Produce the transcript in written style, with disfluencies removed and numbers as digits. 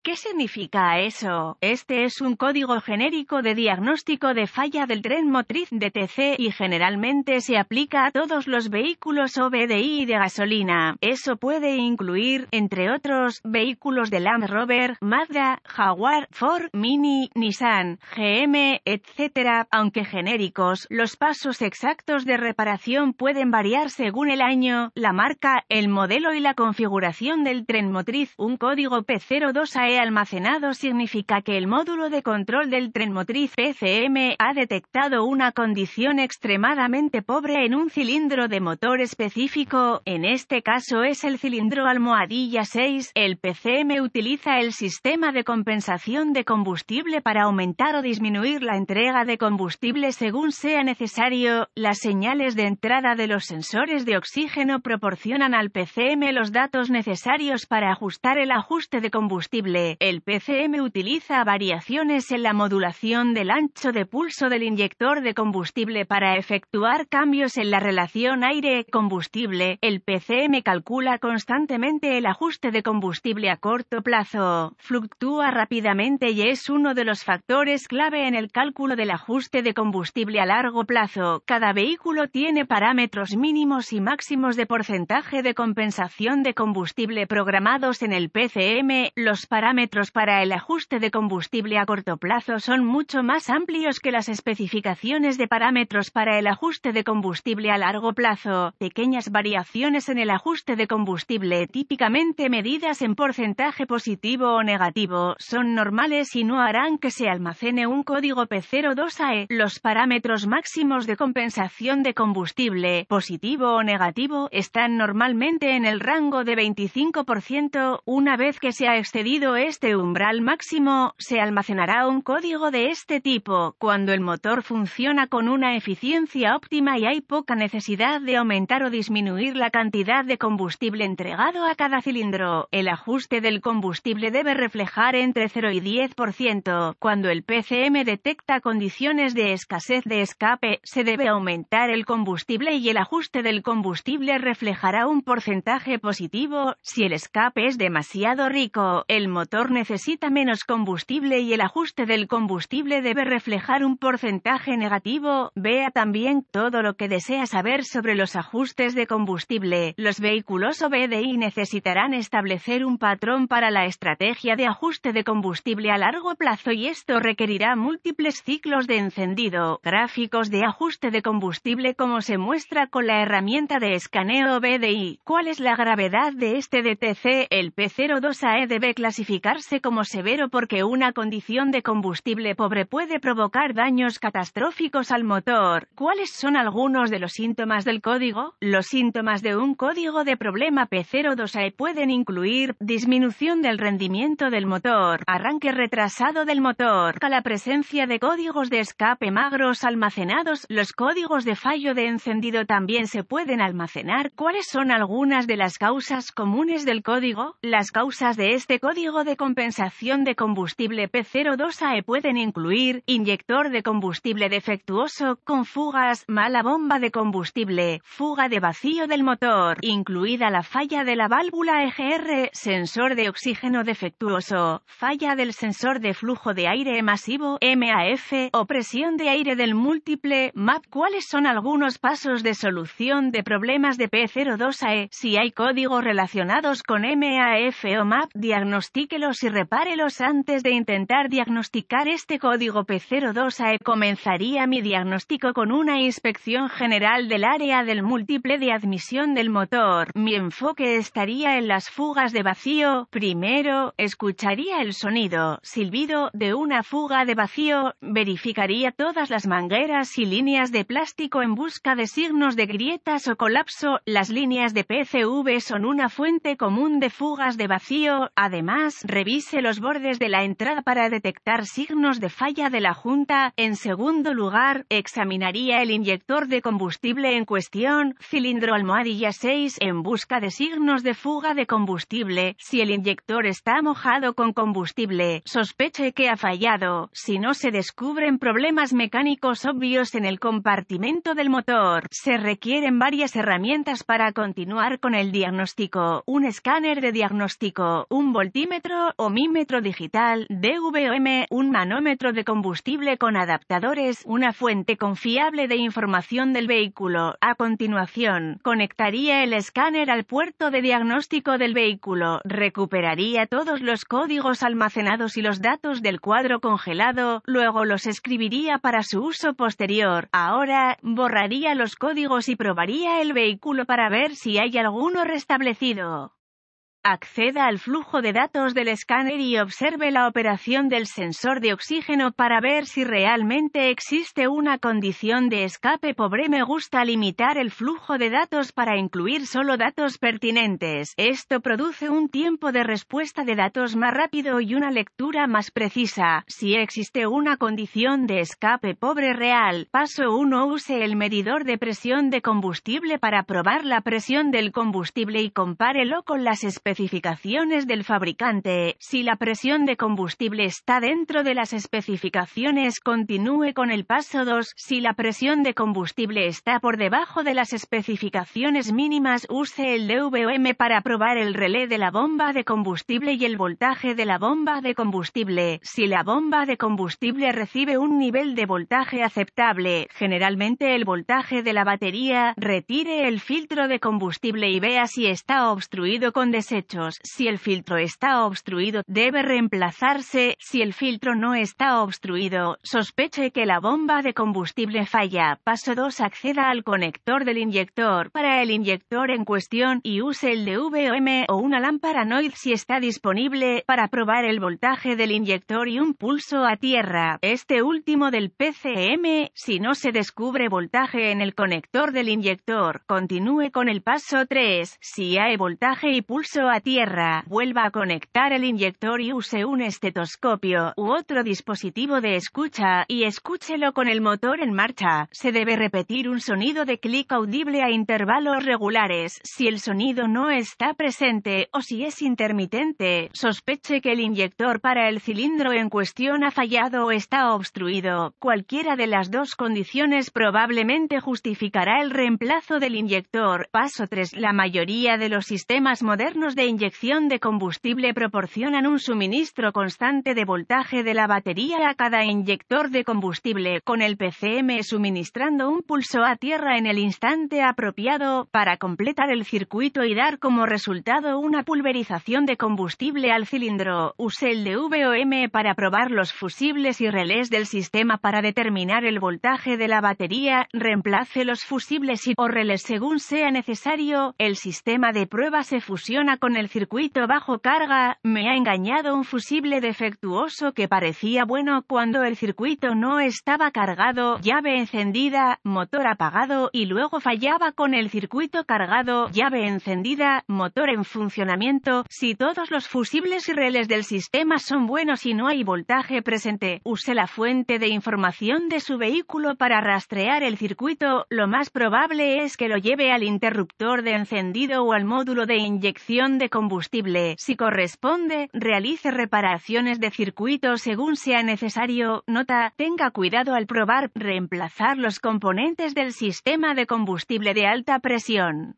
¿Qué significa eso? Este es un código genérico de diagnóstico de falla del tren motriz DTC y generalmente se aplica a todos los vehículos OBDI de gasolina. Eso puede incluir, entre otros, vehículos de Land Rover, Mazda, Jaguar, Ford, Mini, Nissan, GM, etc. Aunque genéricos, los pasos exactos de reparación pueden variar según el año, la marca, el modelo y la configuración del tren motriz. Un código P02AE almacenado significa que el módulo de control del tren motriz PCM ha detectado una condición extremadamente pobre en un cilindro de motor específico, en este caso es el cilindro almohadilla 6. El PCM utiliza el sistema de compensación de combustible para aumentar o disminuir la entrega de combustible según sea necesario. Las señales de entrada de los sensores de oxígeno proporcionan al PCM los datos necesarios para ajustar el ajuste de combustible. El PCM utiliza variaciones en la modulación del ancho de pulso del inyector de combustible para efectuar cambios en la relación aire-combustible. El PCM calcula constantemente el ajuste de combustible a corto plazo. Fluctúa rápidamente y es uno de los factores clave en el cálculo del ajuste de combustible a largo plazo. Cada vehículo tiene parámetros mínimos y máximos de porcentaje de compensación de combustible programados en el PCM. Los parámetros para el ajuste de combustible a corto plazo son mucho más amplios que las especificaciones de parámetros para el ajuste de combustible a largo plazo. Pequeñas variaciones en el ajuste de combustible, típicamente medidas en porcentaje positivo o negativo, son normales y no harán que se almacene un código P02AE. Los parámetros máximos de compensación de combustible, positivo o negativo, están normalmente en el rango de 25%. Una vez que se ha excedido este umbral máximo, se almacenará un código de este tipo. Cuando el motor funciona con una eficiencia óptima y hay poca necesidad de aumentar o disminuir la cantidad de combustible entregado a cada cilindro, el ajuste del combustible debe reflejar entre 0 y 10%. Cuando el PCM detecta condiciones de escasez de escape, se debe aumentar el combustible y el ajuste del combustible reflejará un porcentaje positivo. Si el escape es demasiado rico, el motor necesita menos combustible y el ajuste del combustible debe reflejar un porcentaje negativo. Vea también todo lo que desea saber sobre los ajustes de combustible. Los vehículos OBDI necesitarán establecer un patrón para la estrategia de ajuste de combustible a largo plazo y esto requerirá múltiples ciclos de encendido. Gráficos de ajuste de combustible como se muestra con la herramienta de escaneo OBDI. ¿Cuál es la gravedad de este DTC? El P02AE debe clasificarse como severo porque una condición de combustible pobre puede provocar daños catastróficos al motor. ¿Cuáles son algunos de los síntomas del código? Los síntomas de un código de problema P02AE pueden incluir disminución del rendimiento del motor, arranque retrasado del motor, la presencia de códigos de escape magros almacenados. Los códigos de fallo de encendido también se pueden almacenar. ¿Cuáles son algunas de las causas comunes del código? Las causas de este código de compensación de combustible P02AE pueden incluir inyector de combustible defectuoso, con fugas, mala bomba de combustible, fuga de vacío del motor, incluida la falla de la válvula EGR, sensor de oxígeno defectuoso, falla del sensor de flujo de aire masivo, MAF, o presión de aire del múltiple, MAP. ¿Cuáles son algunos pasos de solución de problemas de P02AE? Si hay códigos relacionados con MAF o MAP, diagnostíquelos y repárelos antes de intentar diagnosticar este código P02AE. Comenzaría mi diagnóstico con una inspección general del área del múltiple de admisión del motor. Mi enfoque estaría en las fugas de vacío. Primero, escucharía el sonido, silbido, de una fuga de vacío, verificaría todas las mangueras y líneas de plástico en busca de signos de grietas o colapso. Las líneas de PCV son una fuente común de fugas de vacío. Además, revise los bordes de la entrada para detectar signos de falla de la junta. En segundo lugar, examinaría el inyector de combustible en cuestión, cilindro almohadilla 6, en busca de signos de fuga de combustible. Si el inyector está mojado con combustible, sospeche que ha fallado. Si no se descubren problemas mecánicos obvios en el compartimento del motor, se requieren varias herramientas para continuar con el diagnóstico: un escáner de diagnóstico, un voltímetro cilindro, ohmímetro digital, DVOM, un manómetro de combustible con adaptadores, una fuente confiable de información del vehículo. A continuación, conectaría el escáner al puerto de diagnóstico del vehículo, recuperaría todos los códigos almacenados y los datos del cuadro congelado, luego los escribiría para su uso posterior. Ahora, borraría los códigos y probaría el vehículo para ver si hay alguno restablecido. Acceda al flujo de datos del escáner y observe la operación del sensor de oxígeno para ver si realmente existe una condición de escape pobre. Me gusta limitar el flujo de datos para incluir solo datos pertinentes. Esto produce un tiempo de respuesta de datos más rápido y una lectura más precisa. Si existe una condición de escape pobre real, paso 1. Use el medidor de presión de combustible para probar la presión del combustible y compárelo con las especificaciones del fabricante. Si la presión de combustible está dentro de las especificaciones, continúe con el paso 2. Si la presión de combustible está por debajo de las especificaciones mínimas, use el DVOM para probar el relé de la bomba de combustible y el voltaje de la bomba de combustible. Si la bomba de combustible recibe un nivel de voltaje aceptable, generalmente el voltaje de la batería, retire el filtro de combustible y vea si está obstruido con desechos. Si el filtro está obstruido, debe reemplazarse. Si el filtro no está obstruido, sospeche que la bomba de combustible falla. Paso 2. Acceda al conector del inyector para el inyector en cuestión y use el DVOM o una lámpara NOID si está disponible para probar el voltaje del inyector y un pulso a tierra. Este último del PCM. Si no se descubre voltaje en el conector del inyector, continúe con el paso 3. Si hay voltaje y pulso a tierra, vuelva a conectar el inyector y use un estetoscopio u otro dispositivo de escucha y escúchelo con el motor en marcha. Se debe repetir un sonido de clic audible a intervalos regulares. Si el sonido no está presente o si es intermitente, sospeche que el inyector para el cilindro en cuestión ha fallado o está obstruido. Cualquiera de las dos condiciones probablemente justificará el reemplazo del inyector. Paso 3. La mayoría de los sistemas modernos de inyección de combustible proporcionan un suministro constante de voltaje de la batería a cada inyector de combustible, con el PCM suministrando un pulso a tierra en el instante apropiado para completar el circuito y dar como resultado una pulverización de combustible al cilindro. Use el DVOM para probar los fusibles y relés del sistema para determinar el voltaje de la batería. Reemplace los fusibles o relés según sea necesario. El sistema de prueba se fusiona con el circuito bajo carga. Me ha engañado un fusible defectuoso que parecía bueno cuando el circuito no estaba cargado, llave encendida, motor apagado, y luego fallaba con el circuito cargado, llave encendida, motor en funcionamiento. Si todos los fusibles y relés del sistema son buenos y no hay voltaje presente, use la fuente de información de su vehículo para rastrear el circuito. Lo más probable es que lo lleve al interruptor de encendido o al módulo de inyección de combustible. Si corresponde, realice reparaciones de circuito según sea necesario. Nota: tenga cuidado al probar, reemplazar los componentes del sistema de combustible de alta presión.